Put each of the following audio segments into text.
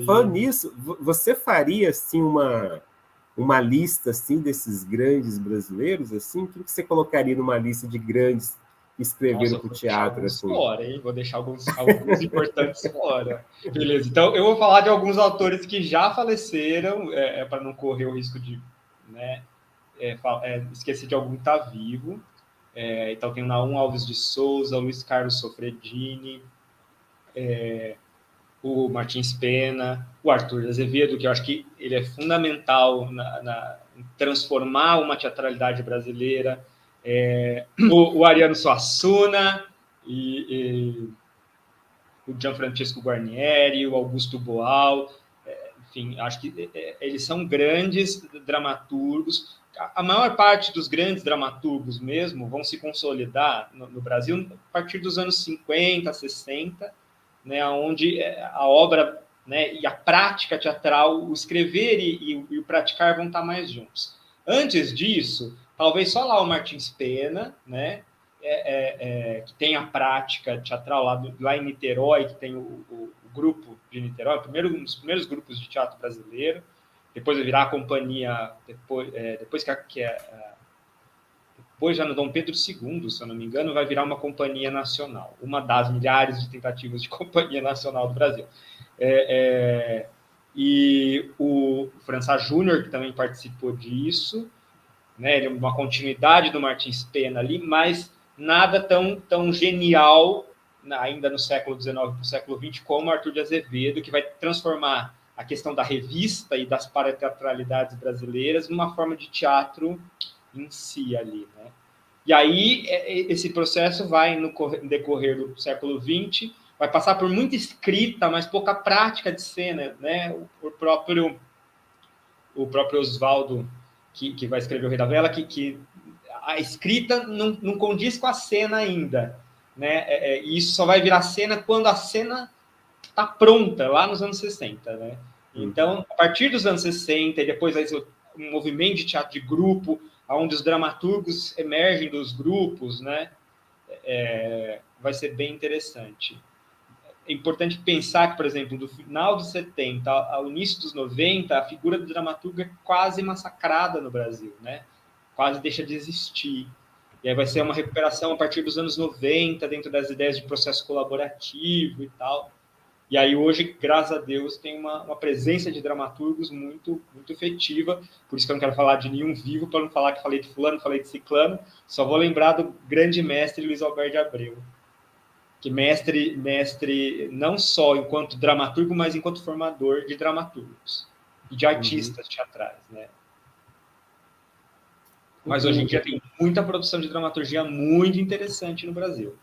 Falando nisso, você faria assim uma lista assim desses grandes brasileiros assim? O que você colocaria numa lista de grandes que escreveram para o teatro assim? Fora, hein? Vou deixar alguns importantes fora. Beleza. Então eu vou falar de alguns autores que já faleceram, para não correr o risco de, né, esquecer de algum que está vivo. Então tem o Naum Alves de Souza, Luiz Carlos Sofredini, o Martins Pena, o Arthur Azevedo, que eu acho que ele é fundamental em transformar uma teatralidade brasileira, o Ariano Suassuna e o Gianfrancesco Guarnieri, o Augusto Boal, enfim, acho que eles são grandes dramaturgos. A maior parte dos grandes dramaturgos mesmo vão se consolidar no Brasil a partir dos anos 50, 60, né, onde a obra, né, e a prática teatral, o escrever e o praticar vão estar mais juntos. Antes disso, talvez só lá o Martins Pena, né, que tem a prática teatral lá em Niterói, que tem o grupo de Niterói, um dos primeiros grupos de teatro brasileiro. Depois vai virar a companhia, depois depois já no Dom Pedro II, se eu não me engano, vai virar uma companhia nacional, uma das milhares de tentativas de companhia nacional do Brasil. E o François Júnior, que também participou disso, né, ele é uma continuidade do Martins Pena ali, mas nada tão genial, ainda no século XIX para o século XX, como Arthur de Azevedo, que vai transformar a questão da revista e das parateatralidades brasileiras numa forma de teatro em si ali, né? E aí esse processo vai, no decorrer do século XX, vai passar por muita escrita, mas pouca prática de cena, né? O próprio Oswaldo, que vai escrever O Rei da Vela, que a escrita não condiz com a cena ainda, né? E isso só vai virar cena quando a cena está pronta, lá nos anos 60, né? Então, a partir dos anos 60, e depois vai ser um movimento de teatro de grupo, onde os dramaturgos emergem dos grupos, né? Vai ser bem interessante. É importante pensar que, por exemplo, do final dos 70 ao início dos 90, a figura do dramaturgo é quase massacrada no Brasil, né? Quase deixa de existir. E aí vai ser uma recuperação a partir dos anos 90, dentro das ideias de processo colaborativo e tal. E aí hoje, graças a Deus, tem uma presença de dramaturgos muito, muito efetiva. Por isso que eu não quero falar de nenhum vivo, para não falar que falei de fulano, falei de ciclano. Só vou lembrar do grande mestre Luiz Alberto de Abreu, que mestre não só enquanto dramaturgo, mas enquanto formador de dramaturgos e de artistas teatrais, né? Mas hoje em dia tem muita produção de dramaturgia muito interessante no Brasil,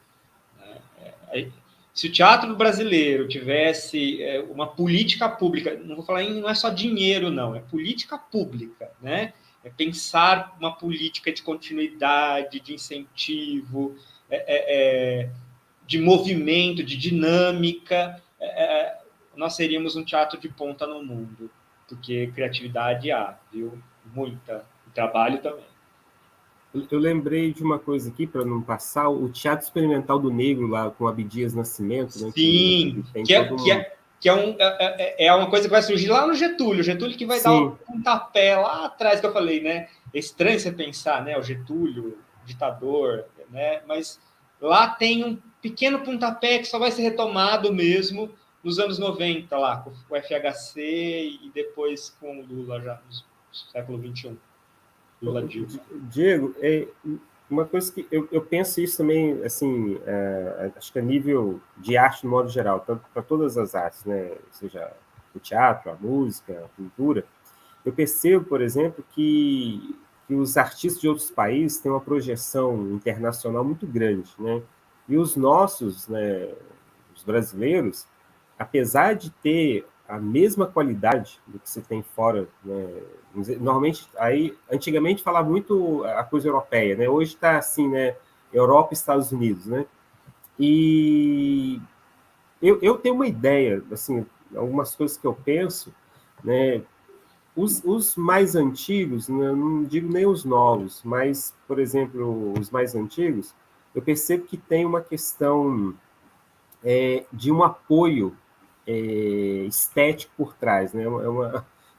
né? Se o teatro brasileiro tivesse uma política pública, não vou falar não é só dinheiro, não, é política pública, né? É pensar uma política de continuidade, de incentivo, de movimento, de dinâmica, nós seríamos um teatro de ponta no mundo, porque criatividade há, viu? Muita. E trabalho também. Eu lembrei de uma coisa aqui, para não passar, o Teatro Experimental do Negro, lá com Abdias Nascimento, né? Sim, que é uma coisa que vai surgir lá no Getúlio. O Getúlio que vai dar um pontapé lá atrás, que eu falei, né? É estranho você pensar, né? O Getúlio, ditador, né? Mas lá tem um pequeno pontapé que só vai ser retomado mesmo nos anos 90, lá, com o FHC e depois com o Lula, já no século XXI. Lula Dilma. Diego, uma coisa que eu penso isso também, assim, acho que a nível de arte, no modo geral, tanto para todas as artes, né? Seja o teatro, a música, a pintura, eu percebo, por exemplo, que os artistas de outros países têm uma projeção internacional muito grande, né? E os nossos, né, os brasileiros, apesar de ter a mesma qualidade do que se tem fora, né? Normalmente, aí, antigamente falava muito a coisa europeia, né? Hoje está assim, né? Europa e Estados Unidos, né? E eu tenho uma ideia, assim, algumas coisas que eu penso, né? Os mais antigos, né, não digo nem os novos, mas, por exemplo, os mais antigos, eu percebo que tem uma questão de um apoio estético por trás, né?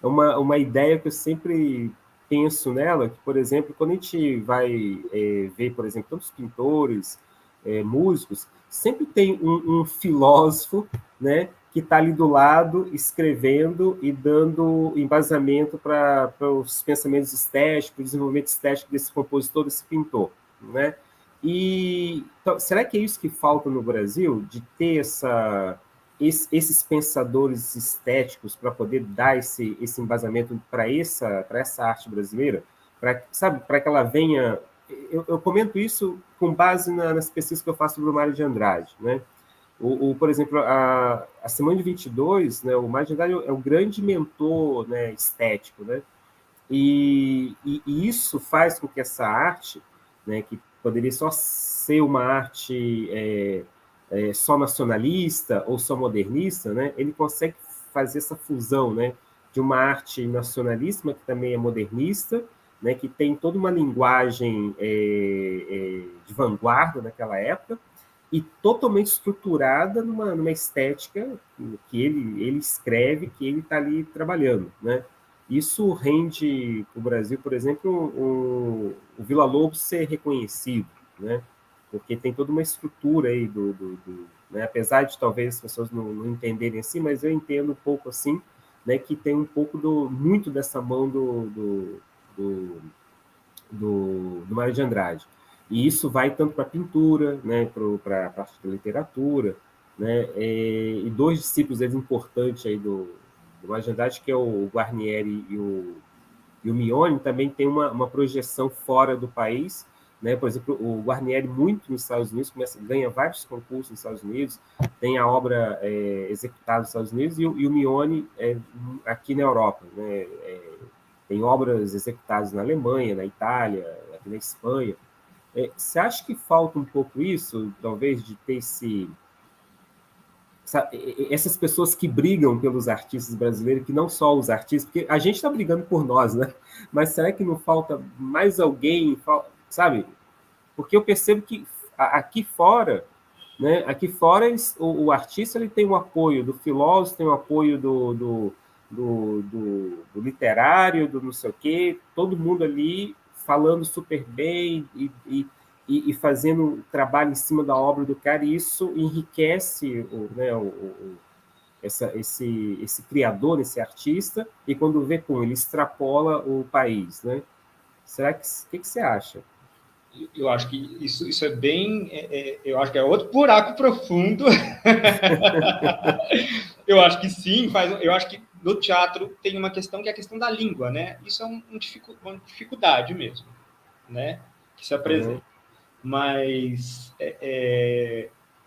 Uma ideia que eu sempre penso nela, que, por exemplo, quando a gente vai ver, por exemplo, tantos pintores, músicos, sempre tem um filósofo, né, que está ali do lado, escrevendo e dando embasamento para os pensamentos estéticos, para o desenvolvimento estético desse compositor, desse pintor, né? E então, será que é isso que falta no Brasil, de ter esses pensadores estéticos para poder dar esse embasamento para essa arte brasileira, sabe, para que ela venha... Eu comento isso com base nas pesquisas que eu faço sobre o Mário de Andrade, né? Por exemplo, a Semana de 22, né, o Mário de Andrade é o grande mentor, né, estético, né? E isso faz com que essa arte, né, que poderia só ser uma arte só nacionalista ou só modernista, né, ele consegue fazer essa fusão, né, de uma arte nacionalista, mas que também é modernista, né, que tem toda uma linguagem de vanguarda naquela época, e totalmente estruturada numa estética que ele escreve, que ele está ali trabalhando, né? Isso rende para o Brasil, por exemplo, o Villa-Lobos ser reconhecido, né? Porque tem toda uma estrutura aí né? Apesar de talvez as pessoas não entenderem assim, mas eu entendo um pouco assim, né? Que tem um pouco muito dessa mão do Mário de Andrade. E isso vai tanto para a pintura, né? Para a parte da literatura, né? E dois discípulos importantes aí do Mário de Andrade, que é o Guarnieri e o Mione, também tem uma projeção fora do país, né? Por exemplo, o Guarnieri, muito nos Estados Unidos, ganha vários concursos nos Estados Unidos, tem a obra executada nos Estados Unidos, e o Mione aqui na Europa, né? Tem obras executadas na Alemanha, na Itália, aqui na Espanha. Você acha que falta um pouco isso, talvez, de ter essas pessoas que brigam pelos artistas brasileiros, que não só os artistas, porque a gente está brigando por nós, né? Mas será que não falta mais alguém, sabe? Porque eu percebo que aqui fora, né? Aqui fora o artista ele tem o apoio do filósofo, tem o apoio do literário, do não sei o quê, todo mundo ali falando super bem e fazendo trabalho em cima da obra do cara, e isso enriquece né, esse criador, esse artista, e quando vê, pum, ele extrapola o país, né? Será que você acha? Eu acho que isso é bem... eu acho que é outro buraco profundo. Eu acho que sim, eu acho que no teatro tem uma questão que é a questão da língua, né? Isso é uma dificuldade mesmo, né? Que se apresenta. Uhum. Mas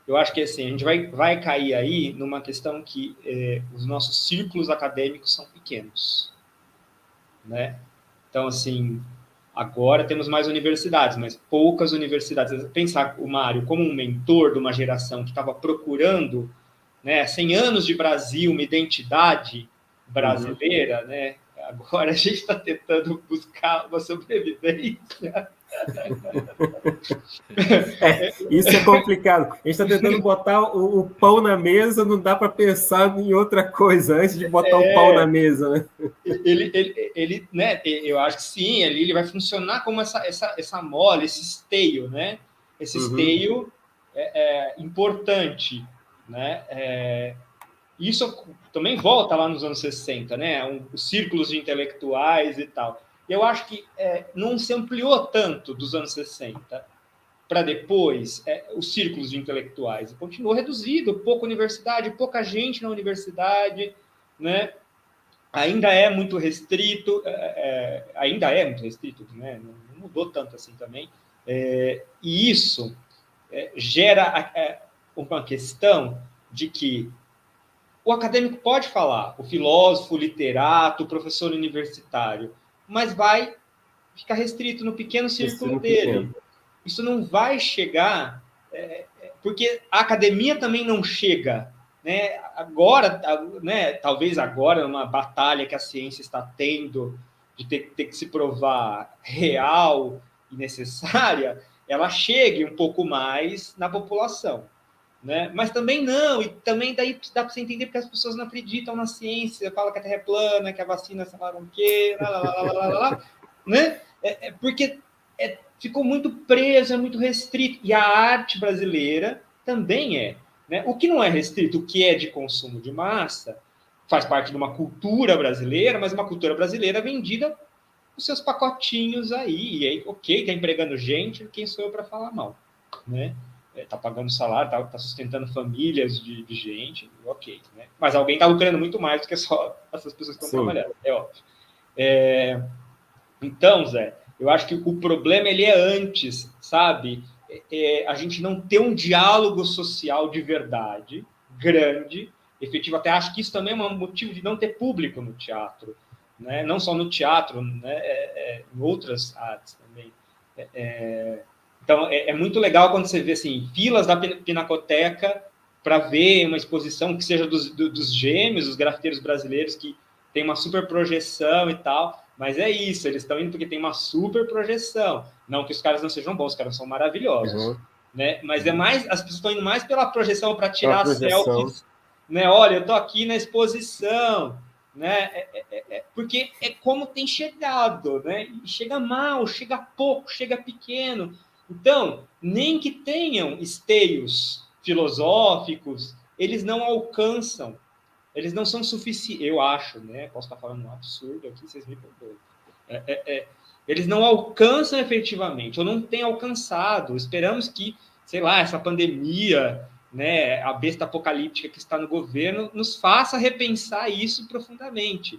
eu acho que assim, a gente vai cair aí numa questão que os nossos círculos acadêmicos são pequenos, né? Então, assim, agora temos mais universidades, mas poucas universidades. Pensar o Mário como um mentor de uma geração que estava procurando, né, 100 anos de Brasil, uma identidade brasileira, né? Agora a gente está tentando buscar uma sobrevivência. Isso é complicado. A gente está tentando botar o pão na mesa, não dá para pensar em outra coisa antes de botar o pão na mesa, né? Ele, né? Eu acho que sim, ele vai funcionar como essa mola, esse esteio, né? Esse esteio importante, né? Isso também volta lá nos anos 60, né? Os círculos de intelectuais e tal. E eu acho que não se ampliou tanto dos anos 60 para depois os círculos de intelectuais. Continuou reduzido, pouca universidade, pouca gente na universidade, né? Ainda é muito restrito, né? Não mudou tanto assim também. E isso gera uma questão de que o acadêmico pode falar, o filósofo, o literato, o professor universitário, mas vai ficar restrito no pequeno círculo dele. Isso não vai chegar, porque a academia também não chega, né? Agora, né? Talvez agora, numa batalha que a ciência está tendo de ter que se provar real e necessária, ela chegue um pouco mais na população. né? Mas também não, e também daí dá para você entender porque as pessoas não acreditam na ciência, falam que a Terra é plana, que a vacina, sei lá o quê, né? Porque ficou muito preso, é muito restrito. E a arte brasileira também é. Né? O que não é restrito, o que é de consumo de massa, faz parte de uma cultura brasileira, mas uma cultura brasileira vendida os seus pacotinhos aí, e aí, ok, tá empregando gente, quem sou eu para falar mal, né? Tá pagando salário, tá sustentando famílias de gente, ok, né? Mas alguém tá lucrando muito mais do que só essas pessoas que estão trabalhando, é óbvio. Então, Zé, eu acho que o problema ele é antes, sabe? A gente não ter um diálogo social de verdade, grande, efetivo. Até acho que isso também é um motivo de não ter público no teatro, né? Não só no teatro, né? Em outras artes também. Então, é muito legal quando você vê assim, filas da Pinacoteca para ver uma exposição que seja dos gêmeos, os grafiteiros brasileiros, que tem uma super projeção e tal. Mas é isso, eles estão indo porque tem uma super projeção. Não que os caras não sejam bons, os caras são maravilhosos. Né? Mas é mais, as pessoas estão indo mais pela projeção para tirar selfies. Né? Olha, eu estou aqui na exposição. Né? Porque é como tem chegado, né? E chega mal, chega pouco, chega pequeno. Então, nem que tenham esteios filosóficos, eles não alcançam. Eles não são suficientes, eu acho, né? Posso estar falando um absurdo aqui, vocês me perdoem. Eles não alcançam efetivamente, ou não têm alcançado. Esperamos que, sei lá, essa pandemia, né, a besta apocalíptica que está no governo, nos faça repensar isso profundamente.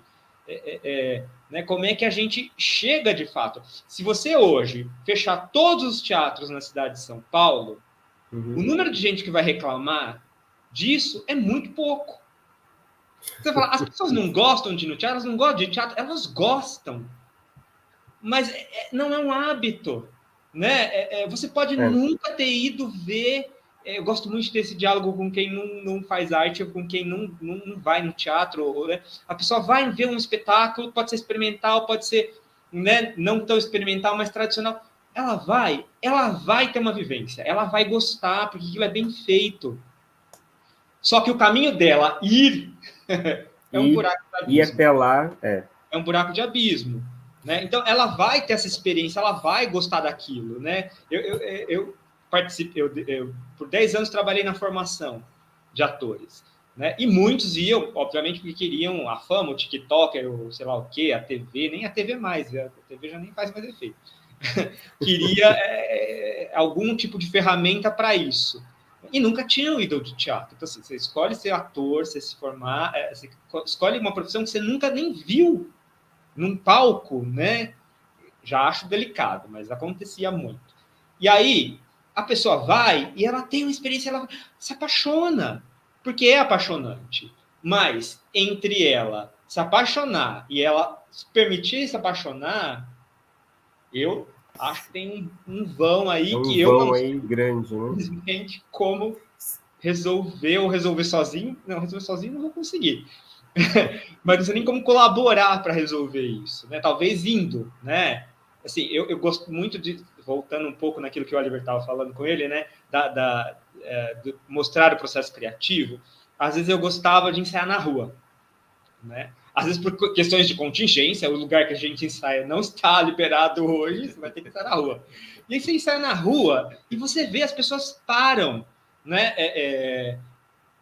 Né, como é que a gente chega de fato? Se você hoje fechar todos os teatros na cidade de São Paulo, o número de gente que vai reclamar disso é muito pouco. Você fala, as pessoas não gostam de ir no teatro, elas não gostam de teatro, elas gostam. Mas não é um hábito. Né? Você pode nunca ter ido ver. Eu gosto muito desse diálogo com quem não faz arte, com quem não vai no teatro. Né? A pessoa vai ver um espetáculo, pode ser experimental, pode ser, né, não tão experimental, mas tradicional. Ela vai ter uma vivência, ela vai gostar, porque aquilo é bem feito. Só que o caminho dela ir é um buraco de abismo. E até lá, É um buraco de abismo. Né? Então, ela vai ter essa experiência, ela vai gostar daquilo. Né? Eu participei, por 10 anos trabalhei na formação de atores. Né? E muitos iam, obviamente, porque queriam a fama, o TikToker, o sei lá o quê, a TV, nem a TV mais, a TV já nem faz mais efeito. Queria algum tipo de ferramenta para isso. E nunca tinham ido de teatro. Então, assim, você escolhe ser ator, você se formar, você escolhe uma profissão que você nunca nem viu num palco, né? Já acho delicado, mas acontecia muito. E aí, a pessoa vai e ela tem uma experiência, ela se apaixona, porque é apaixonante. Mas, entre ela se apaixonar e ela se permitir se apaixonar, eu acho que tem um vão aí que eu não sei grande, né? simplesmente como resolver sozinho. Não, resolver sozinho não vou conseguir. Mas não sei nem como colaborar para resolver isso, né? Talvez indo, né? Assim, eu gosto muito de, voltando um pouco naquilo que o Oliver estava falando com ele, né? De mostrar o processo criativo. Às vezes eu gostava de ensaiar na rua, né? Às vezes por questões de contingência, o lugar que a gente ensaia não está liberado hoje, você vai ter que ensaiar na rua. E aí você ensaia na rua e você vê as pessoas param, né?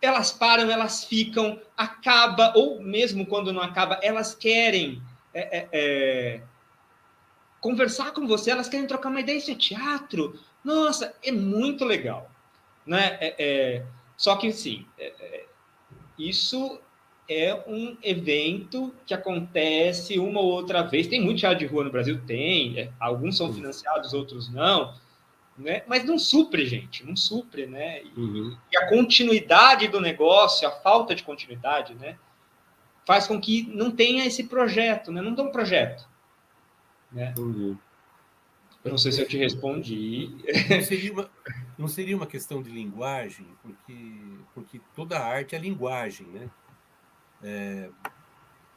Elas param, elas ficam, acaba, ou mesmo quando não acaba, elas querem conversar com você, elas querem trocar uma ideia, isso é teatro. Nossa, é muito legal. Né? Só que, sim, isso é um evento que acontece uma ou outra vez. Tem muito teatro de rua no Brasil? Tem. Alguns são financiados, outros não. Né? Mas não supre, gente, não supre, né? E a continuidade do negócio, a falta de continuidade, né, faz com que não tenha esse projeto, né? Não tem um projeto. Né? Eu não sei se eu te respondi. Não seria uma questão de linguagem, porque toda arte é linguagem, né?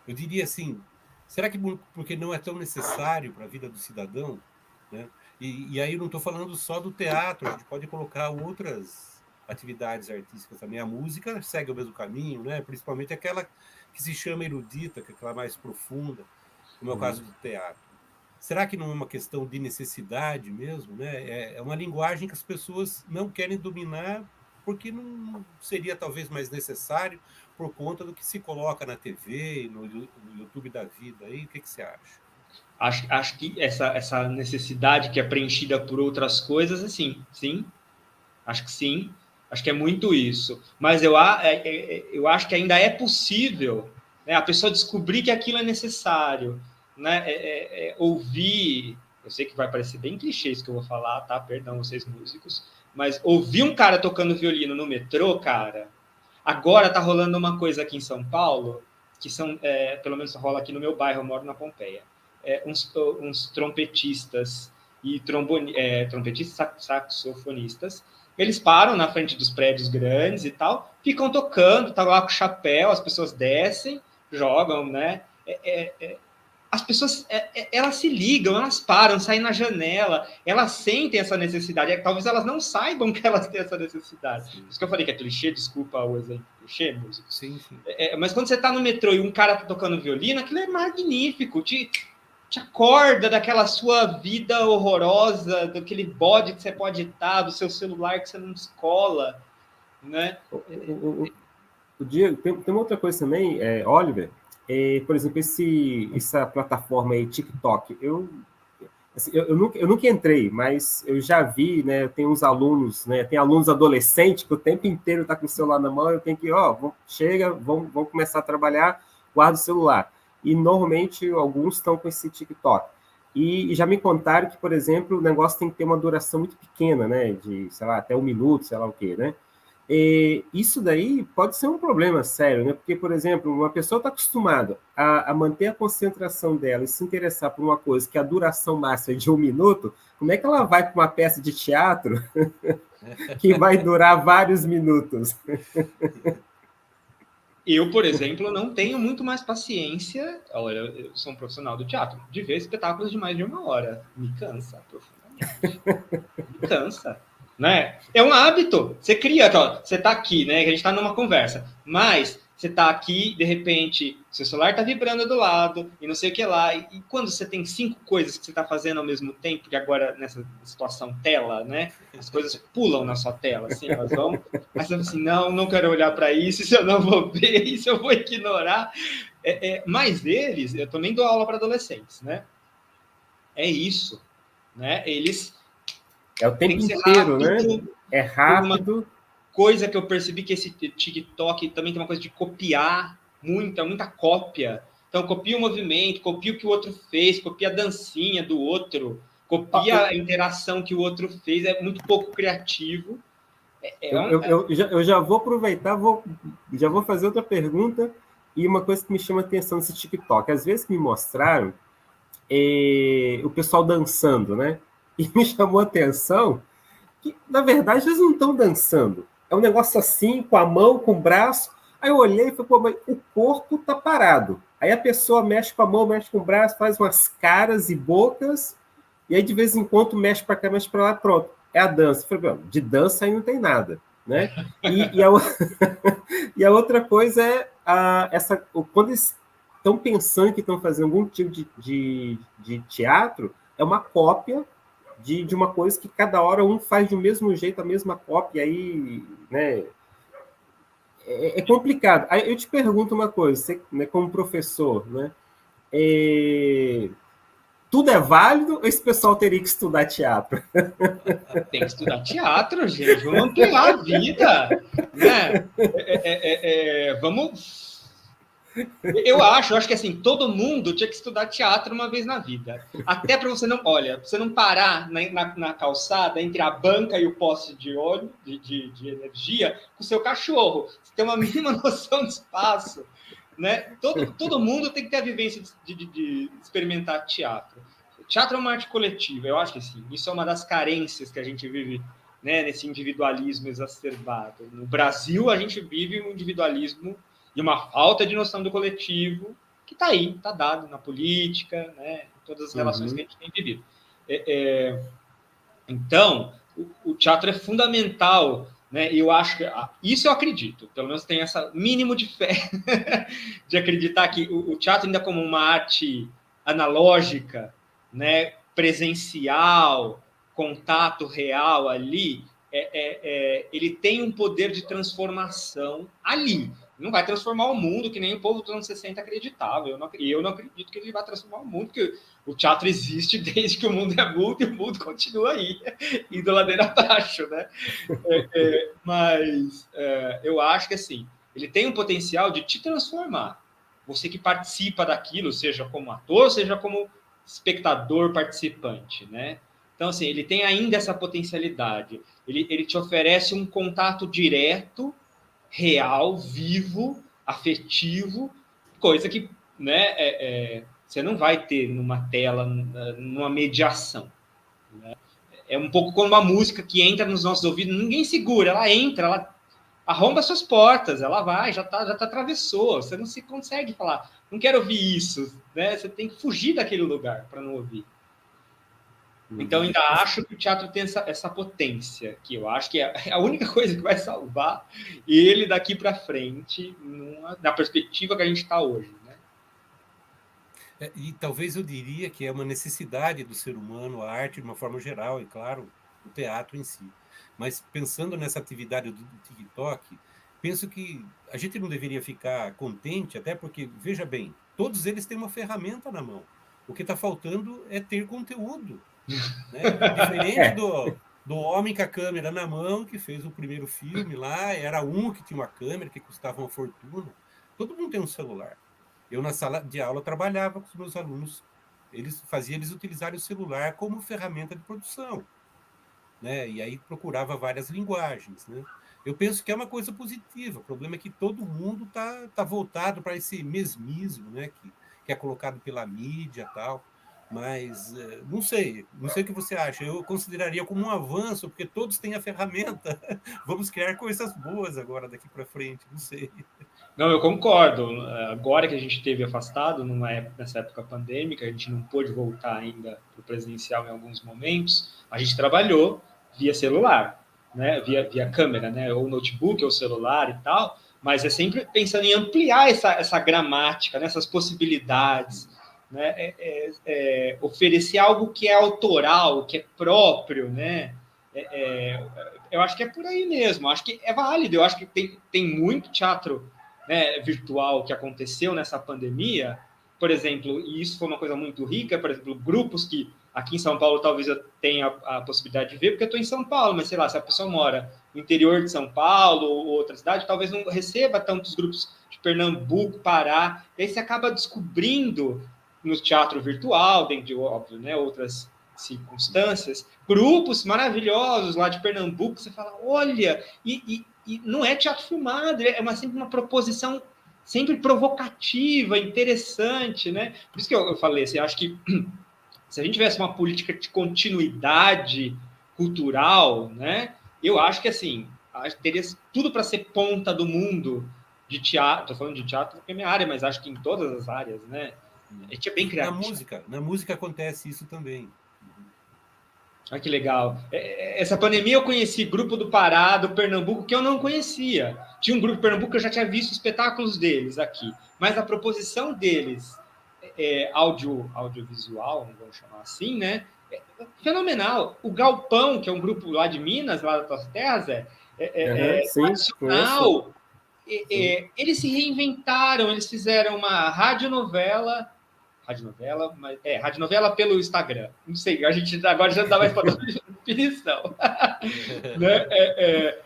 Eu diria assim, será que porque não é tão necessário para a vida do cidadão, né? E aí eu não estou falando só do teatro, a gente pode colocar outras atividades artísticas também. A música segue o mesmo caminho, né? Principalmente aquela que se chama erudita, que é aquela mais profunda, como é o caso do teatro. Será que não é uma questão de necessidade mesmo, né? É uma linguagem que as pessoas não querem dominar porque não seria talvez mais necessário por conta do que se coloca na TV, no YouTube da vida. Aí, o que você acha? Acho que essa necessidade que é preenchida por outras coisas, assim, sim. Acho que sim. Acho que é muito isso. Mas eu acho que ainda é possível, né, a pessoa descobrir que aquilo é necessário, né? Ouvir. Eu sei que vai parecer bem clichê isso que eu vou falar, tá? Perdão, vocês músicos. Mas ouvir um cara tocando violino no metrô, cara. Agora tá rolando uma coisa aqui em São Paulo, que são, pelo menos rola aqui no meu bairro, eu moro na Pompeia. Uns trompetistas e trompetistas saxofonistas, eles param na frente dos prédios grandes e tal, ficam tocando, tá lá com chapéu, as pessoas descem, jogam, né? As pessoas, elas se ligam, elas param, saem na janela, elas sentem essa necessidade. Talvez elas não saibam que elas têm essa necessidade. Sim. Por isso que eu falei que é clichê, desculpa o exemplo clichê, músico. Sim, sim. Mas quando você está no metrô e um cara tá tocando violino, aquilo é magnífico, te acorda daquela sua vida horrorosa, daquele bode que você pode estar, do seu celular que você não descola, né? O Diego, tem uma outra coisa também, Oliver, por exemplo, essa plataforma aí, TikTok, eu nunca entrei, mas eu já vi, né, tem uns alunos, né, tem alunos adolescentes que o tempo inteiro tá com o celular na mão, eu tenho que, vamos começar a trabalhar, guarda o celular. E normalmente alguns estão com esse TikTok. E já me contaram que, por exemplo, o negócio tem que ter uma duração muito pequena, né, de, sei lá, até 1 minuto, sei lá o quê, né? Isso daí pode ser um problema sério, né? Porque, por exemplo, uma pessoa está acostumada a manter a concentração dela e se interessar por uma coisa que a duração máxima é de 1 minuto, como é que ela vai para uma peça de teatro que vai durar vários minutos? Eu, por exemplo, não tenho muito mais paciência. Olha, eu sou um profissional do teatro, de ver espetáculos de mais de 1 hora. Me cansa profundamente. Me cansa. Né? É um hábito. Você cria, você está aqui, né? A gente está numa conversa, mas você está aqui, de repente, seu celular está vibrando do lado e não sei o que lá. E quando você tem 5 coisas que você está fazendo ao mesmo tempo, que agora nessa situação tela, né? As coisas pulam na sua tela, assim, elas vão. Mas você fala assim, não quero olhar para isso eu não vou ver, isso eu vou ignorar. Mas eles, eu também dou aula para adolescentes, né? É isso, né? Eles é o tempo inteiro, rápido, né? É rápido. Uma coisa que eu percebi que esse TikTok também tem uma coisa de copiar, muita cópia. Então, copia o movimento, copia o que o outro fez, copia a dancinha do outro, copia a interação que o outro fez, é muito pouco criativo. Eu já vou aproveitar, já vou fazer outra pergunta, e uma coisa que me chama a atenção nesse TikTok. Às vezes me mostraram o pessoal dançando, né? E me chamou a atenção que, na verdade, eles não estão dançando. É um negócio assim, com a mão, com o braço. Aí eu olhei e falei, pô, mas o corpo tá parado. Aí a pessoa mexe com a mão, mexe com o braço, faz umas caras e bocas, e aí de vez em quando mexe para cá, mexe para lá, pronto. É a dança. Eu falei, de dança aí não tem nada, né? E a outra coisa é quando eles estão pensando que estão fazendo algum tipo de teatro, é uma cópia de uma coisa que cada hora um faz do mesmo jeito, a mesma cópia, aí, né? É complicado. Aí eu te pergunto uma coisa, você, né, como professor, né? Tudo é válido ou esse pessoal teria que estudar teatro? Tem que estudar teatro, gente. Vamos ampliar a vida, né? Vamos... Eu acho que assim, todo mundo tinha que estudar teatro uma vez na vida. Até para você não parar na calçada entre a banca e o poste de óleo, de energia, com o seu cachorro. Você tem uma mínima noção de espaço. Né? Todo mundo tem que ter a vivência de experimentar teatro. Teatro é uma arte coletiva, eu acho que sim. Isso é uma das carências que a gente vive, né, nesse individualismo exacerbado. No Brasil, a gente vive um individualismo e uma falta de noção do coletivo que está aí, está dado na política, né, em todas as relações que a gente tem vivido. Então, o teatro é fundamental né? E eu acho que isso eu acredito, pelo menos tenho essa mínimo de fé de acreditar que o teatro ainda como uma arte analógica, né, presencial, contato real ali, ele tem um poder de transformação ali. Não vai transformar o mundo que nem o povo dos anos 60 acreditava. Eu não acredito que ele vai transformar o mundo, porque o teatro existe desde que o mundo é mundo e o mundo continua aí, indo ladeira abaixo, né? Mas eu acho que assim, ele tem um potencial de te transformar. Você que participa daquilo, seja como ator, seja como espectador participante, né? Então, assim, ele tem ainda essa potencialidade. Ele te oferece um contato direto, real, vivo, afetivo, coisa que, né, você não vai ter numa tela, numa mediação. Né? É um pouco como uma música que entra nos nossos ouvidos, ninguém segura, ela entra, ela arromba suas portas, ela vai, já atravessou, você não se consegue falar, não quero ouvir isso, né? Você tem que fugir daquele lugar para não ouvir. Então, ainda acho que o teatro tem essa potência, que eu acho que é a única coisa que vai salvar ele daqui para frente, na perspectiva que a gente está hoje. Né? E talvez eu diria que é uma necessidade do ser humano, a arte de uma forma geral, e claro, o teatro em si. Mas pensando nessa atividade do TikTok, penso que a gente não deveria ficar contente, até porque, veja bem, todos eles têm uma ferramenta na mão. O que está faltando é ter conteúdo. Né? Diferente do homem com a câmera na mão, que fez o primeiro filme lá, era um que tinha uma câmera que custava uma fortuna. Todo mundo tem um celular. Eu, na sala de aula, trabalhava com os meus alunos, fazia eles utilizarem o celular como ferramenta de produção. Né? E aí procurava várias linguagens. Né? Eu penso que é uma coisa positiva. O problema é que todo mundo tá voltado para esse mesmismo, né? que é colocado pela mídia e tal. Mas não sei o que você acha. Eu consideraria como um avanço, porque todos têm a ferramenta. Vamos criar coisas boas agora, daqui para frente, não sei. Não, eu concordo. Agora que a gente esteve afastado, nessa época pandêmica, a gente não pôde voltar ainda para o presencial em alguns momentos, a gente trabalhou via celular, né? via câmera, né? Ou notebook, ou celular e tal, mas é sempre pensando em ampliar essa gramática, né? Essas possibilidades, né? Oferecer algo que é autoral, que é próprio, né? Eu acho que é por aí mesmo, acho que é válido, eu acho que tem muito teatro, né, virtual que aconteceu nessa pandemia, por exemplo, e isso foi uma coisa muito rica, por exemplo, grupos que aqui em São Paulo talvez eu tenha a possibilidade de ver, porque eu estou em São Paulo, mas sei lá, se a pessoa mora no interior de São Paulo ou outra cidade, talvez não receba tantos grupos de Pernambuco, Pará, e aí você acaba descobrindo no teatro virtual, dentro de, óbvio, né, outras circunstâncias, grupos maravilhosos lá de Pernambuco, você fala, olha, e não é teatro filmado, é sempre uma proposição sempre provocativa, interessante, né? Por isso que eu falei, assim, acho que se a gente tivesse uma política de continuidade cultural, né? Eu acho que, assim, teria tudo para ser ponta do mundo de teatro. Estou falando de teatro porque é minha área, mas acho que em todas as áreas, né? A gente é bem criativo. Na música acontece isso também. Olha que legal. Essa pandemia eu conheci grupo do Pará, do Pernambuco, que eu não conhecia. Tinha um grupo do Pernambuco que eu já tinha visto espetáculos deles aqui. Mas a proposição deles, audiovisual, vamos chamar assim, né? É fenomenal. O Galpão, que é um grupo lá de Minas, lá das tuas terras, tradicional. Eles se reinventaram, eles fizeram uma radionovela, radionovela pelo Instagram. Não sei, a gente agora já não dá mais para dar definição. Né?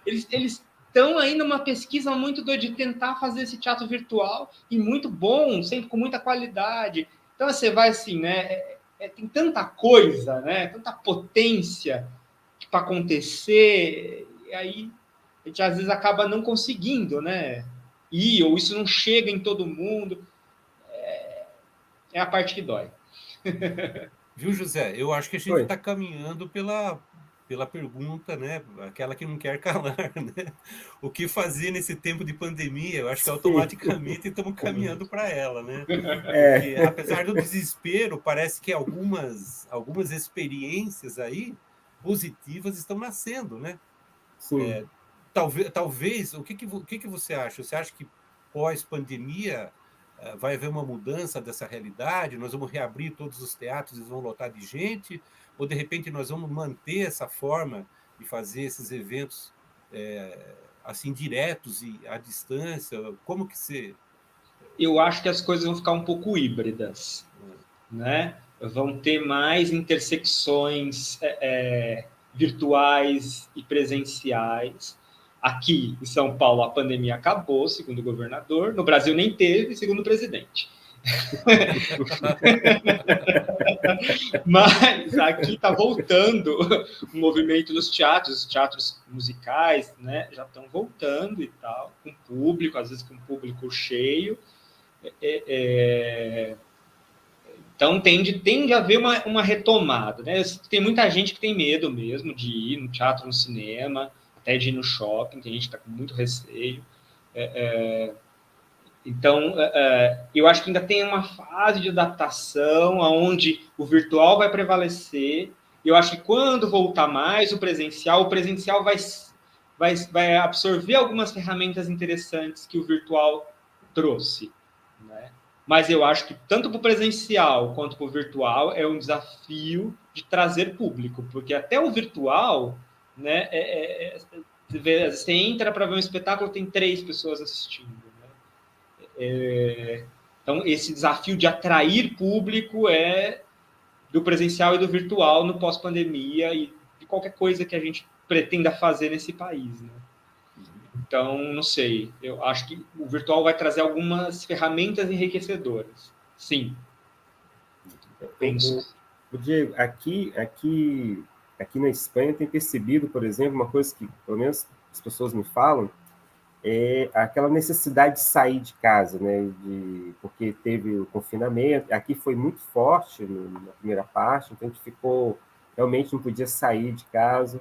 Eles estão aí numa pesquisa muito doida de tentar fazer esse teatro virtual e muito bom, sempre com muita qualidade. Então você vai assim, né? Tem tanta coisa, né? Tanta potência para acontecer, e aí a gente às vezes acaba não conseguindo, né? Ou isso não chega em todo mundo. É a parte que dói. Viu, José? Eu acho que a gente está caminhando pela pergunta, né? Aquela que não quer calar, né? O que fazer nesse tempo de pandemia? Eu acho que automaticamente estamos caminhando para ela, né? Porque, apesar do desespero, parece que algumas experiências aí positivas estão nascendo, né? talvez, o que você acha? Você acha que pós-pandemia vai haver uma mudança dessa realidade? Nós vamos reabrir todos os teatros e vão lotar de gente? Ou, de repente, nós vamos manter essa forma de fazer esses eventos assim, diretos e à distância? Como que você... Eu acho que as coisas vão ficar um pouco híbridas, né? Vão ter mais intersecções virtuais e presenciais. Aqui em São Paulo, a pandemia acabou, segundo o governador. No Brasil, nem teve, segundo o presidente. Mas aqui está voltando o movimento dos teatros, os teatros musicais, né, já estão voltando e tal, com público, às vezes com público cheio. Então tende a haver uma retomada, né? Tem muita gente que tem medo mesmo de ir no teatro, no cinema, até de ir no shopping, tem gente que está com muito receio. Então, eu acho que ainda tem uma fase de adaptação onde o virtual vai prevalecer. Eu acho que quando voltar mais o presencial vai absorver algumas ferramentas interessantes que o virtual trouxe, né? Mas eu acho que tanto para o presencial quanto para o virtual é um desafio de trazer público, porque até o virtual, né, você entra para ver um espetáculo, tem 3 pessoas assistindo. Então, esse desafio de atrair público é do presencial e do virtual no pós-pandemia e de qualquer coisa que a gente pretenda fazer nesse país, né? Então, não sei, eu acho que o virtual vai trazer algumas ferramentas enriquecedoras. Sim. Penso. O Diego, aqui na Espanha tem percebido, por exemplo, uma coisa que, pelo menos, as pessoas me falam, é aquela necessidade de sair de casa, né? Porque teve o confinamento. Aqui foi muito forte na primeira parte, então a gente realmente não podia sair de casa,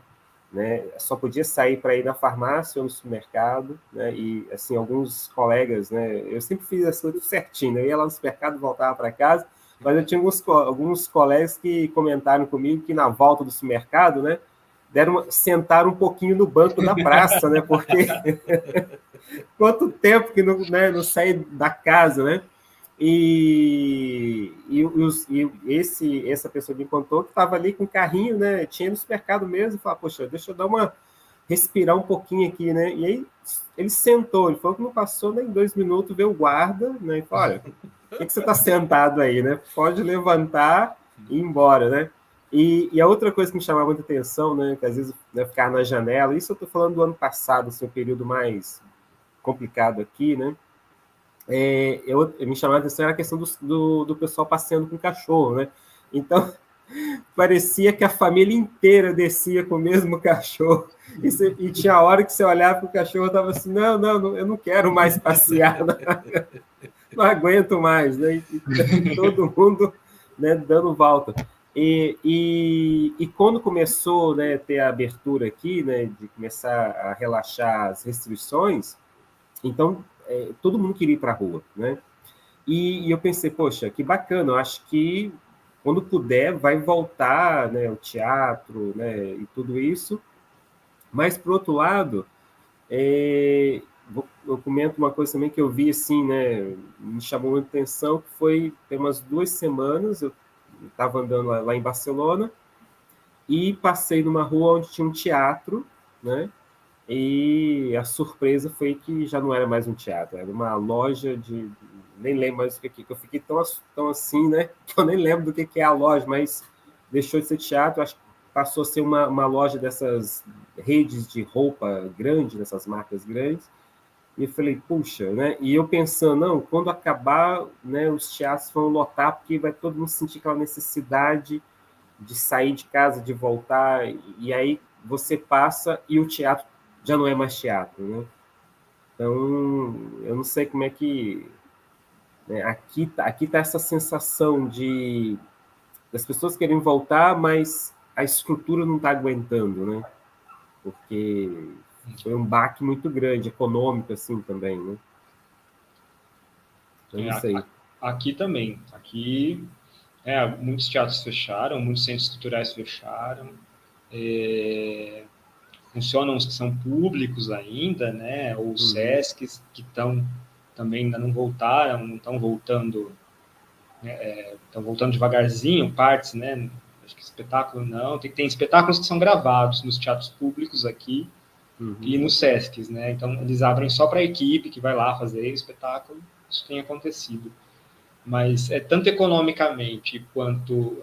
né? Só podia sair para ir na farmácia ou no supermercado, né? E assim, alguns colegas, né? Eu sempre fiz as coisas certinho, né? Eu ia lá no supermercado, voltava para casa, mas eu tinha alguns colegas que comentaram comigo que na volta do supermercado, né? Sentaram um pouquinho no banco da praça, né? Porque quanto tempo que não saí da casa, né? E essa pessoa me contou que estava ali com o carrinho, né? Tinha no supermercado mesmo, falou, poxa, deixa eu respirar um pouquinho aqui, né? E aí ele sentou, ele falou que não passou nem 2 minutos, veio o guarda, né? E falou, olha, por que você está sentado aí, né? Pode levantar e ir embora, né? E a outra coisa que me chamava muita atenção, né? Que às vezes, né, ficar na janela, isso eu estou falando do ano passado, assim, o período mais complicado aqui, né? Me chamava a atenção era a questão do pessoal passeando com o cachorro, né? Então, parecia que a família inteira descia com o mesmo cachorro. E tinha hora que você olhava para o cachorro e estava assim, não, eu não quero mais passear, não aguento mais, né? E todo mundo, né, dando volta. E quando começou, né, ter a abertura aqui, né, de começar a relaxar as restrições, então todo mundo queria ir para a rua, né? E eu pensei, poxa, que bacana, eu acho que quando puder vai voltar, né, o teatro, né, e tudo isso. Mas, por outro lado, eu comento uma coisa também que eu vi, assim, né, me chamou muita atenção, que foi, tem umas 2 semanas, eu estava andando lá em Barcelona e passei numa rua onde tinha um teatro, né? E a surpresa foi que já não era mais um teatro, era uma loja de... Nem lembro mais o que eu fiquei tão assim, né? Que eu nem lembro do que é a loja, mas deixou de ser teatro, acho que passou a ser uma loja dessas redes de roupa grande, dessas marcas grandes. E eu falei, puxa, né? E eu pensando, não, quando acabar, né, os teatros vão lotar, porque vai todo mundo sentir aquela necessidade de sair de casa, de voltar, e aí você passa e o teatro já não é mais teatro, né? Então, eu não sei como é que... Né, aqui tá essa sensação das pessoas querem voltar, mas a estrutura não está aguentando, né? Porque foi um baque muito grande, econômico, assim, também, né? Eu não sei. Aqui também. Aqui, muitos teatros fecharam, muitos centros culturais fecharam. funcionam os que são públicos ainda, né? Ou os SESCs que também ainda não voltaram, não estão voltando, estão voltando devagarzinho, partes, né? Acho que espetáculo não, tem espetáculos que são gravados nos teatros públicos aqui e nos SESCs, né? Então eles abrem só para a equipe que vai lá fazer o espetáculo, isso tem acontecido. Mas tanto economicamente quanto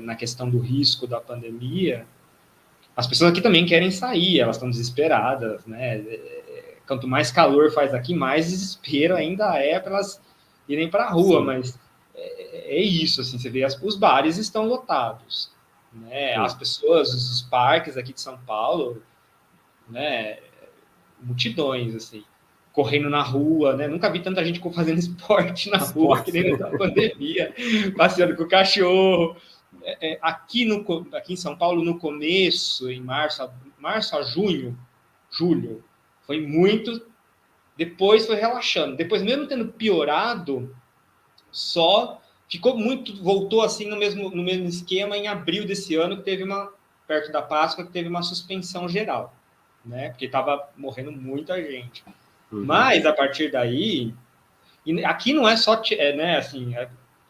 na questão do risco da pandemia, as pessoas aqui também querem sair, elas estão desesperadas, né? Quanto mais calor faz aqui, mais desespero ainda para elas irem para a rua, sim. Mas é isso, assim, você vê, os bares estão lotados, né? As pessoas, os parques aqui de São Paulo, né? Multidões, assim, correndo na rua, né? Nunca vi tanta gente fazendo esporte na rua que nem na pandemia, passeando com o cachorro. Aqui em São Paulo, no começo, em março a julho, foi muito, depois foi relaxando. Depois, mesmo tendo piorado, só ficou muito, voltou assim no mesmo esquema em abril desse ano, que teve perto da Páscoa, que teve uma suspensão geral, né? Porque estava morrendo muita gente. Mas, a partir daí, aqui não é só, né, assim,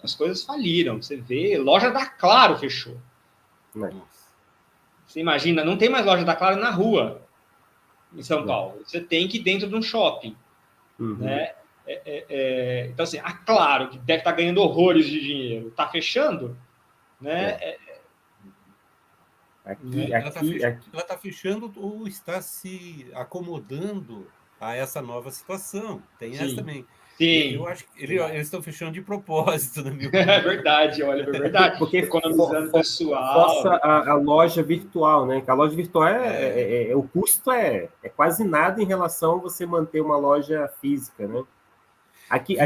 as coisas faliram. Você vê, loja da Claro fechou. Você imagina, não tem mais loja da Claro na rua, em São Paulo. Você tem que ir dentro de um shopping. Né? Então, assim, a Claro, que deve estar ganhando horrores de dinheiro, está fechando, né? Ela está fechando ou está se acomodando a essa nova situação. Tem essa também. Sim. Eu acho que eles estão fechando de propósito, na minha opinião. É verdade, olha, é verdade. Porque economizando pessoal. Força a loja virtual, né? Que a loja virtual o custo é quase nada em relação a você manter uma loja física, né? Aqui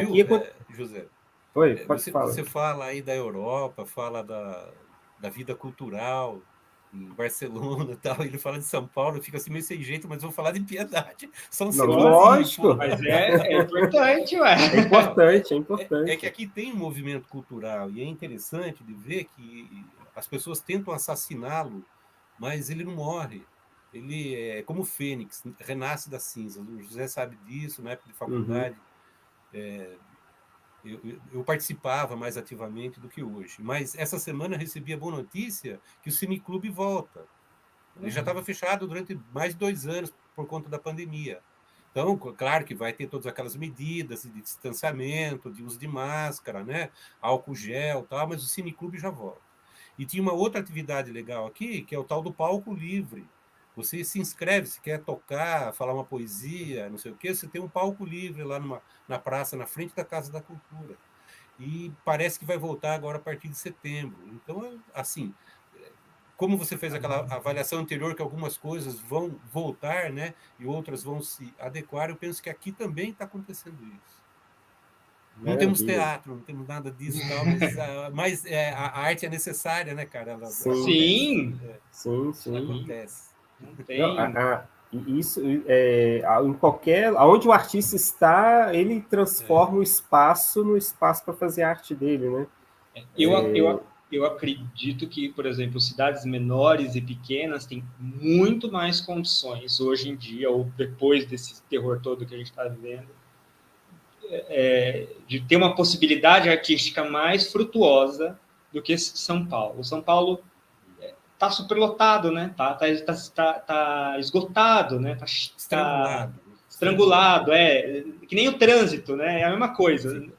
José, pode falar. Você fala aí da Europa, fala da vida cultural em Barcelona e tal, ele fala de São Paulo, fica assim meio sem jeito, mas vou falar de Piedade. São lógico. Mas é importante, ué. É importante. É que aqui tem um movimento cultural e é interessante de ver que as pessoas tentam assassiná-lo, mas ele não morre. Ele é como o Fênix, renasce das cinzas. O José sabe disso, na época de faculdade. Eu participava mais ativamente do que hoje. Mas essa semana eu recebi a boa notícia que o Cineclube volta. Ele já estava fechado durante mais de 2 anos por conta da pandemia. Então, claro que vai ter todas aquelas medidas de distanciamento, de uso de máscara, né? Álcool gel e tal, mas o Cineclube já volta. E tinha uma outra atividade legal aqui, que é o tal do palco livre. Você se inscreve, se quer tocar, falar uma poesia, não sei o quê, você tem um palco livre lá na praça, na frente da Casa da Cultura. E parece que vai voltar agora a partir de setembro. Então, assim, como você fez aquela avaliação anterior, que algumas coisas vão voltar, né, e outras vão se adequar, eu penso que aqui também está acontecendo isso. Não temos teatro, não temos nada disso, tal, mas a arte é necessária, né, cara? Sim. Acontece. Não tem. Isso em aonde o artista está, ele transforma o espaço no espaço para fazer a arte dele, né? Eu acredito que, por exemplo, cidades menores e pequenas têm muito mais condições hoje em dia, ou depois desse terror todo que a gente está vivendo, de ter uma possibilidade artística mais frutuosa do que São Paulo. São Paulo está superlotado, né? Tá esgotado, né? Estrangulado, que nem o trânsito, né? É a mesma coisa. Sim.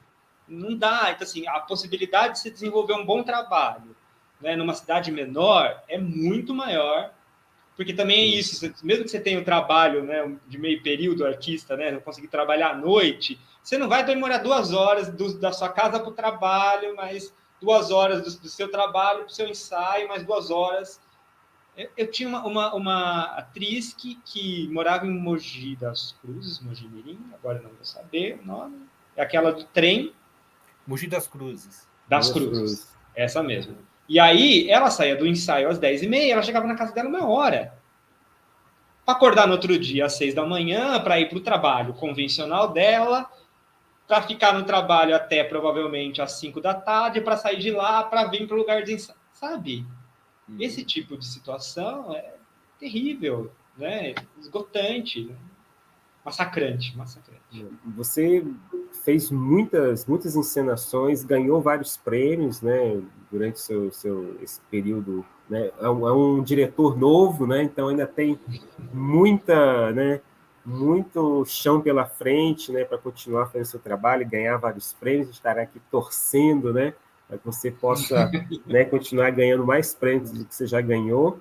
Não dá. Então, assim, a possibilidade de se desenvolver um bom trabalho, né, numa cidade menor é muito maior, porque também é isso. Mesmo que você tenha o trabalho, né, de meio período, artista, né, não conseguir trabalhar à noite, você não vai demorar 2 horas da sua casa para o trabalho, mais 2 horas do seu trabalho para o seu ensaio, mais 2 horas. Eu tinha uma atriz que morava em Mogi das Cruzes, Mogi Mirim, agora não vou saber o nome, é aquela do trem. Mogi das Cruzes. Das Cruzes, essa mesmo. E aí, ela saía do ensaio às 10h30, ela chegava na casa dela 1h. Para acordar no outro dia às 6 da manhã, para ir para o trabalho convencional dela, para ficar no trabalho até provavelmente às 5 da tarde, para sair de lá, para vir para o lugar de ensaio. Sabe? Esse tipo de situação é terrível. né? Esgotante, né? Massacrante. Você fez muitas encenações, ganhou vários prêmios, né, durante esse período, né? É um diretor novo, né? Então ainda tem muito chão pela frente, né, para continuar fazendo seu trabalho e ganhar vários prêmios. Estará aqui torcendo, né, para que você possa, né, continuar ganhando mais prêmios do que você já ganhou.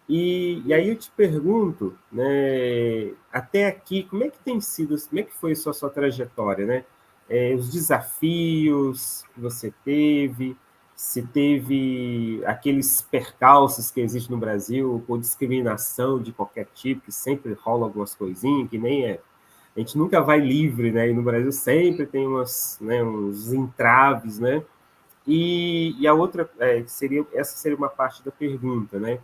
E aí eu te pergunto, né, até aqui, como é que tem sido, como é que foi a sua trajetória, né? Os desafios que você teve, se teve aqueles percalços que existem no Brasil, por discriminação de qualquer tipo, que sempre rola algumas coisinhas, que nem é. A gente nunca vai livre, né? E no Brasil sempre tem uns entraves, né? E a outra essa seria uma parte da pergunta, né?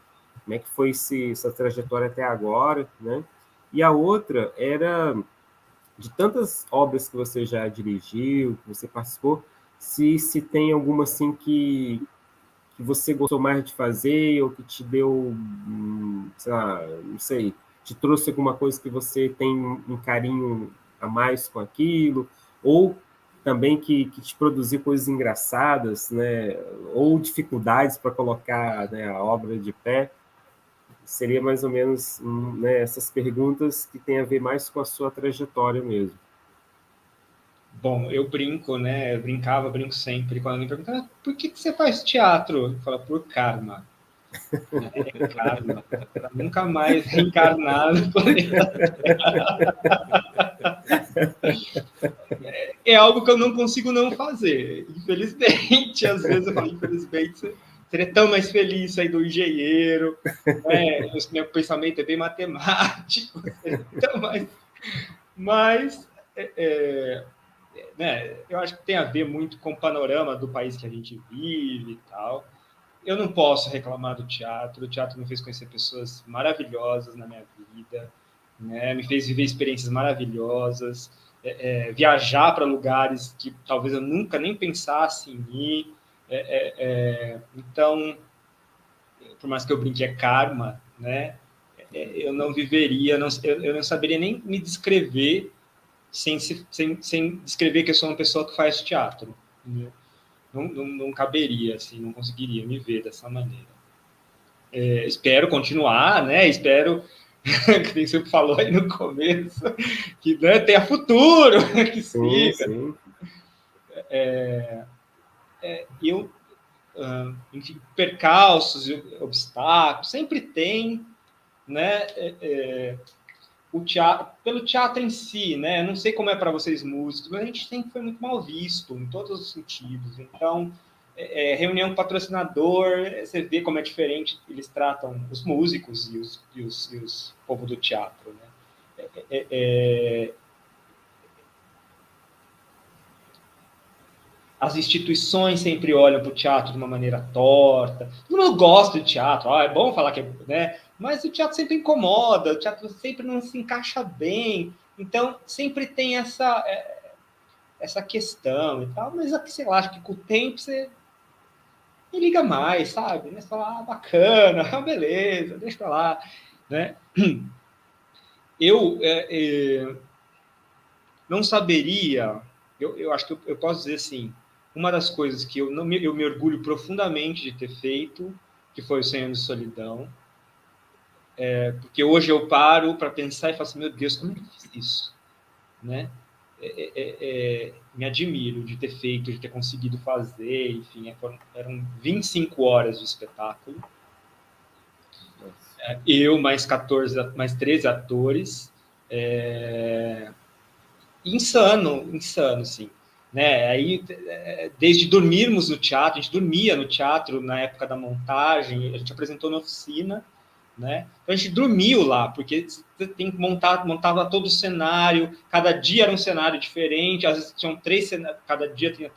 Como é que foi essa trajetória até agora, né? E a outra era de tantas obras que você já dirigiu, que você participou, se tem alguma assim que você gostou mais de fazer ou que te deu, sei lá, não sei, te trouxe alguma coisa que você tem um carinho a mais com aquilo, ou também que te produziu coisas engraçadas, né? Ou dificuldades para colocar, né, a obra de pé. Seria mais ou menos, né, essas perguntas que têm a ver mais com a sua trajetória mesmo. Bom, eu brinco, né? Eu brinco sempre quando alguém pergunta, por que você faz teatro? Eu falo, por karma. É karma. Pra nunca mais reencarnar no planeta Terra. É algo que eu não consigo não fazer. Infelizmente, às vezes eu falo, infelizmente, seria tão mais feliz sair do engenheiro, né? Meu pensamento é bem matemático, seria tão mais... Mas... né, eu acho que tem a ver muito com o panorama do país que a gente vive e tal. Eu não posso reclamar do teatro. O teatro me fez conhecer pessoas maravilhosas na minha vida, né? Me fez viver experiências maravilhosas, viajar para lugares que talvez eu nunca nem pensasse em ir. Então, por mais que eu brinque, é karma, né? Eu não viveria, eu não saberia nem me descrever sem descrever que eu sou uma pessoa que faz teatro. Né? Não caberia, assim, não conseguiria me ver dessa maneira. Espero continuar, né? Espero, que você falou aí no começo, que, né, tenha futuro, que Sim, siga. sim. Enfim, percalços e obstáculos, sempre tem, né? O teatro, pelo teatro em si, né? Eu não sei como é para vocês músicos, mas a gente sempre foi muito mal visto em todos os sentidos. Então, reunião com patrocinador, você vê como é diferente eles tratam os músicos e os povo do teatro, né? As instituições sempre olham para o teatro de uma maneira torta. Todo mundo gosta de teatro, é bom falar que é, né? Mas o teatro sempre incomoda, o teatro sempre não se encaixa bem. Então, sempre tem essa questão e tal. Mas, sei lá, acho que com o tempo você nem liga mais, sabe? Você fala, bacana, beleza, deixa pra lá. Né? Eu não saberia, eu acho que eu posso dizer assim, uma das coisas que eu me orgulho profundamente de ter feito, que foi o 100 anos de solidão, porque hoje eu paro para pensar e falo assim, meu Deus, como é que eu fiz isso? Né? Me admiro de ter feito, de ter conseguido fazer, enfim, eram 25 horas de espetáculo, eu mais 13 atores, insano, sim. Né? Aí, desde dormirmos no teatro, a gente dormia no teatro na época da montagem, a gente apresentou na oficina, né? Então a gente dormiu lá, porque você tem que montava todo o cenário, cada dia era um cenário diferente, às vezes tinham 3 cenários, cada dia tinha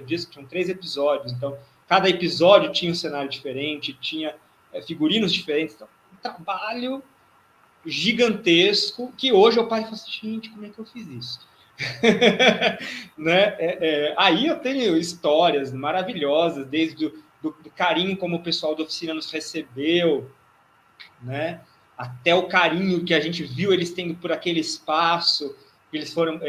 dias que tinham 3 episódios, então cada episódio tinha um cenário diferente, tinha figurinos diferentes, então, um trabalho gigantesco, que hoje eu paro e falo assim, gente, como é que eu fiz isso? Né? Aí eu tenho histórias maravilhosas, desde do carinho como o pessoal da oficina nos recebeu, né? até o carinho que a gente viu eles tendo por aquele espaço. Eles foram,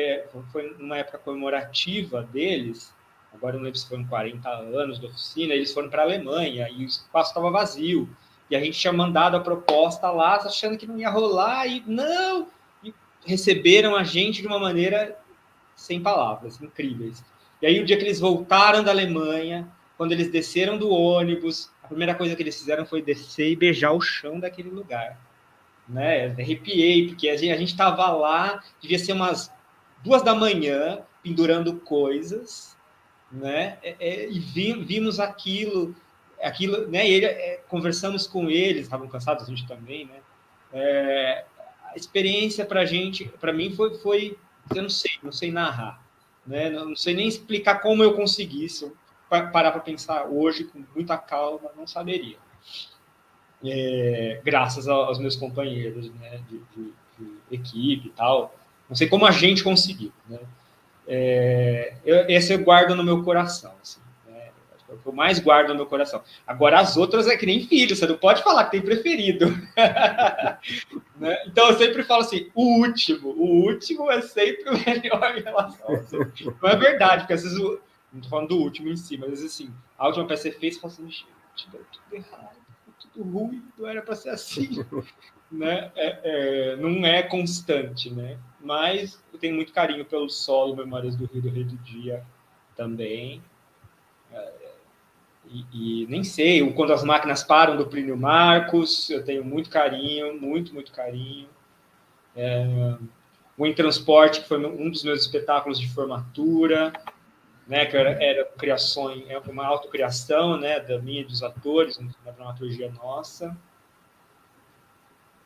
foi numa época comemorativa deles, agora eu não lembro se foram 40 anos da oficina, eles foram para a Alemanha e o espaço estava vazio. E a gente tinha mandado a proposta lá, achando que não ia rolar, e não! E receberam a gente de uma maneira sem palavras, incríveis. E aí, o dia que eles voltaram da Alemanha, quando eles desceram do ônibus, a primeira coisa que eles fizeram foi descer e beijar o chão daquele lugar. Né? Arrepiei, porque a gente estava lá, devia ser umas 2 da manhã, pendurando coisas, né? E vimos aquilo, né? E conversamos com eles, estavam cansados, a gente também, né? A experiência para a gente, para mim, foi eu não sei narrar, né? Não sei nem explicar como eu consegui. Se eu parar para pensar hoje com muita calma, não saberia. Graças aos meus companheiros, né, de equipe e tal. Não sei como a gente conseguiu, né? Esse eu guardo no meu coração, assim, né? É o que eu mais guardo no meu coração. Agora, as outras é que nem filho, você não pode falar que tem preferido. Né? Então, eu sempre falo assim, o último é sempre o melhor em relação ao outro. Não é verdade, porque às vezes, não estou falando do último em si, mas às vezes assim, a última peça que você fez, você fala assim, gente, deu tudo errado, tudo ruim, não era para ser assim. Né? Não é constante, né? Mas eu tenho muito carinho pelo solo Memórias do Rio do Dia também. E nem sei, quando as máquinas param do Plínio Marcos, eu tenho muito carinho, muito carinho. O Em Transporte, que foi um dos meus espetáculos de formatura, né, que era criações, uma autocriação, né, da minha e dos atores, uma dramaturgia nossa.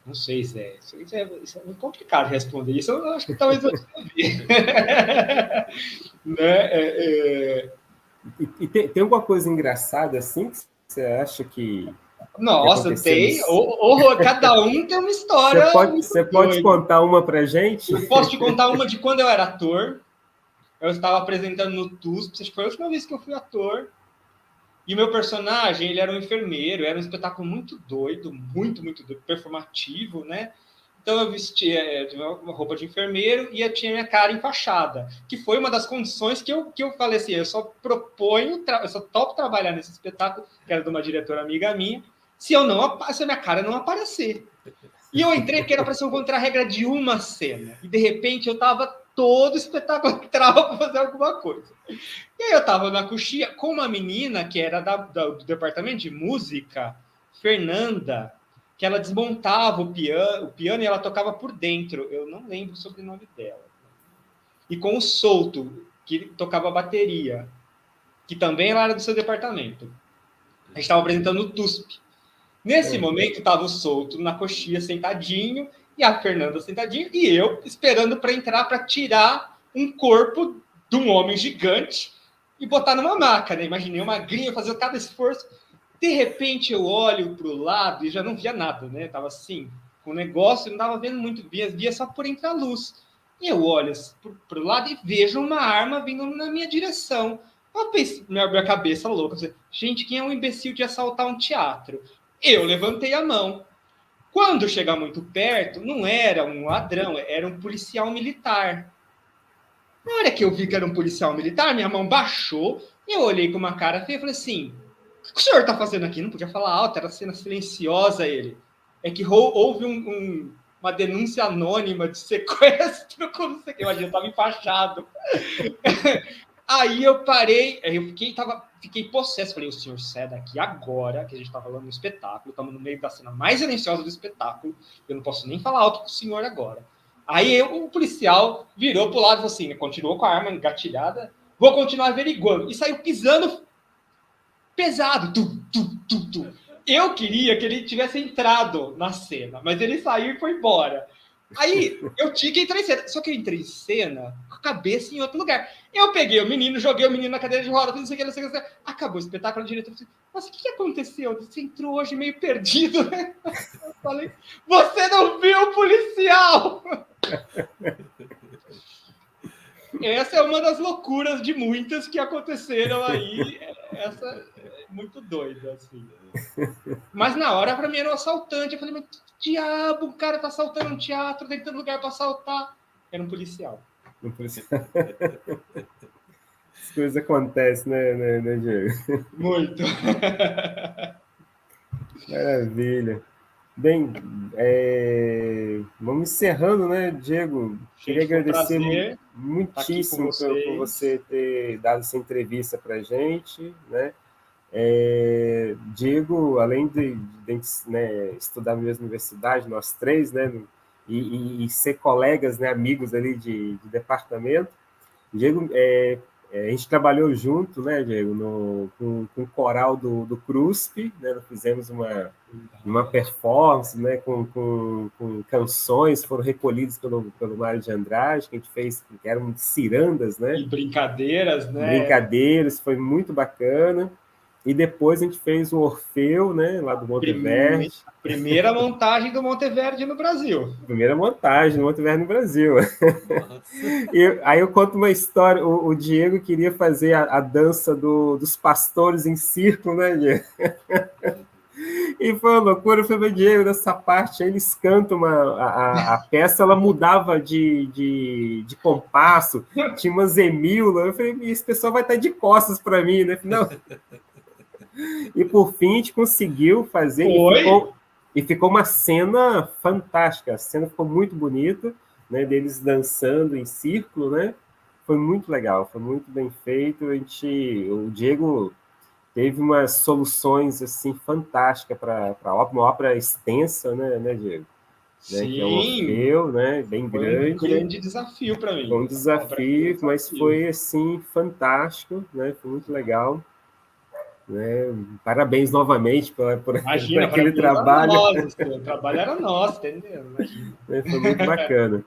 Não sei, Zé. Isso é muito complicado de responder. Isso eu acho que talvez eu sabia. Né? E tem alguma coisa engraçada assim que você acha que Nossa, tem. Cada um tem uma história. Você pode contar uma pra gente? Eu posso te contar uma de quando eu era ator. Eu estava apresentando no TUSP, acho que foi a última vez que eu fui ator. E o meu personagem, ele era um enfermeiro, era um espetáculo muito doido, muito doido, performativo, né? Então eu vestia uma roupa de enfermeiro e eu tinha minha cara enfaixada, que foi uma das condições que eu falei assim, eu só topo trabalhar nesse espetáculo, que era de uma diretora amiga minha, se a minha cara não aparecer. E eu entrei porque era para ser um contra-regra de uma cena. E de repente eu estava todo espetáculo que entrava para fazer alguma coisa. E aí eu estava na coxia com uma menina que era do departamento de música, Fernanda, que ela desmontava o piano e ela tocava por dentro. Eu não lembro o sobrenome dela. E com o Souto, que tocava bateria, que também ela era do seu departamento. A gente estava apresentando o TUSP. Nesse momento, estava o Souto na coxia sentadinho, e a Fernanda sentadinho, e eu esperando para entrar para tirar um corpo de um homem gigante e botar numa maca, né? Imaginei uma magrinho fazer cada esforço. De repente, eu olho para o lado e já não via nada, né? Tava assim, com o negócio, não estava vendo muito, via só por entre a luz. E eu olho para o lado e vejo uma arma vindo na minha direção. Eu pensei, minha cabeça louca, gente, quem é um imbecil de assaltar um teatro? Eu levantei a mão. Quando chegar muito perto, não era um ladrão, era um policial militar. Na hora que eu vi que era um policial militar, minha mão baixou, eu olhei com uma cara feia e falei assim, o que o senhor está fazendo aqui? Não podia falar alto, era cena silenciosa ele. É que houve uma denúncia anônima de sequestro, como não sei o que, eu estava enfaixado. Aí eu parei, eu fiquei possesso. Falei, o senhor sai daqui agora, que a gente tá falando no espetáculo, estamos no meio da cena mais silenciosa do espetáculo, eu não posso nem falar alto com o senhor agora. Aí o policial virou pro lado e falou assim, continuou com a arma engatilhada, vou continuar averiguando. E saiu pisando pesado. Eu queria que ele tivesse entrado na cena, mas ele saiu e foi embora. Aí eu tinha que entrar em cena, só que eu entrei em cena com a cabeça em outro lugar. Eu peguei o menino, joguei o menino na cadeira de roda, não sei o que. Acabou o espetáculo, o diretor falou assim, mas o que aconteceu? Você entrou hoje meio perdido, né? Eu falei, você não viu o policial! Essa é uma das loucuras de muitas que aconteceram aí. Essa é muito doida, assim. Mas na hora, para mim, era um assaltante. Eu falei, mas que diabo, o cara tá assaltando um teatro, tem tanto lugar para assaltar. Era um policial. As coisas acontecem, né, Diego? Muito. Maravilha. Bem, vamos encerrando, né, Diego? Queria agradecer muitíssimo por você ter dado essa entrevista para a gente, né? Diego, além de né, estudar na mesma universidade, nós três, né, e ser colegas, né, amigos ali de departamento, Diego, a gente trabalhou junto, né, Diego, com o coral do CRUSP, né, nós fizemos uma performance, né, com canções, foram recolhidas pelo Mário de Andrade, que a gente fez, que eram cirandas, né? E brincadeiras, né? Brincadeiras, foi muito bacana. E depois a gente fez o Orfeu, né, lá do Monteverde. Primeira montagem do Monteverde no Brasil. Primeira montagem do Monteverde no Brasil. E aí eu conto uma história. O Diego queria fazer a dança dos pastores em círculo, né, Diego? E foi uma loucura. Eu falei, Diego, nessa parte aí eles cantam a peça, ela mudava de compasso, tinha uma zemíola. Eu falei, esse pessoal vai estar de costas para mim, né? Não. E por fim a gente conseguiu fazer e ficou uma cena fantástica. A cena ficou muito bonita, né? Deles dançando em círculo, né? Foi muito legal, foi muito bem feito. O Diego teve umas soluções assim fantásticas para uma ópera extensa, né, Diego? Sim. Né, que é um Orfeu, né? Bem grande. Foi um grande desafio para mim. Foi um desafio, mas foi assim fantástico, né? Foi muito legal. Né? Parabéns novamente por aquele trabalho. O trabalho era nosso, entendeu? Imagina. Foi muito bacana.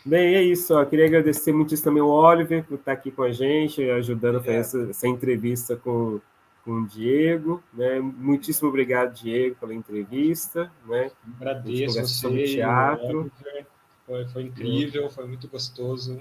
Bem, é isso. Ó. Queria agradecer muitíssimo também o Oliver por estar aqui com a gente, ajudando a fazer essa entrevista com o Diego. Né? Muitíssimo obrigado, Diego, pela entrevista. Né? Agradeço você sobre teatro. Foi incrível, foi muito gostoso.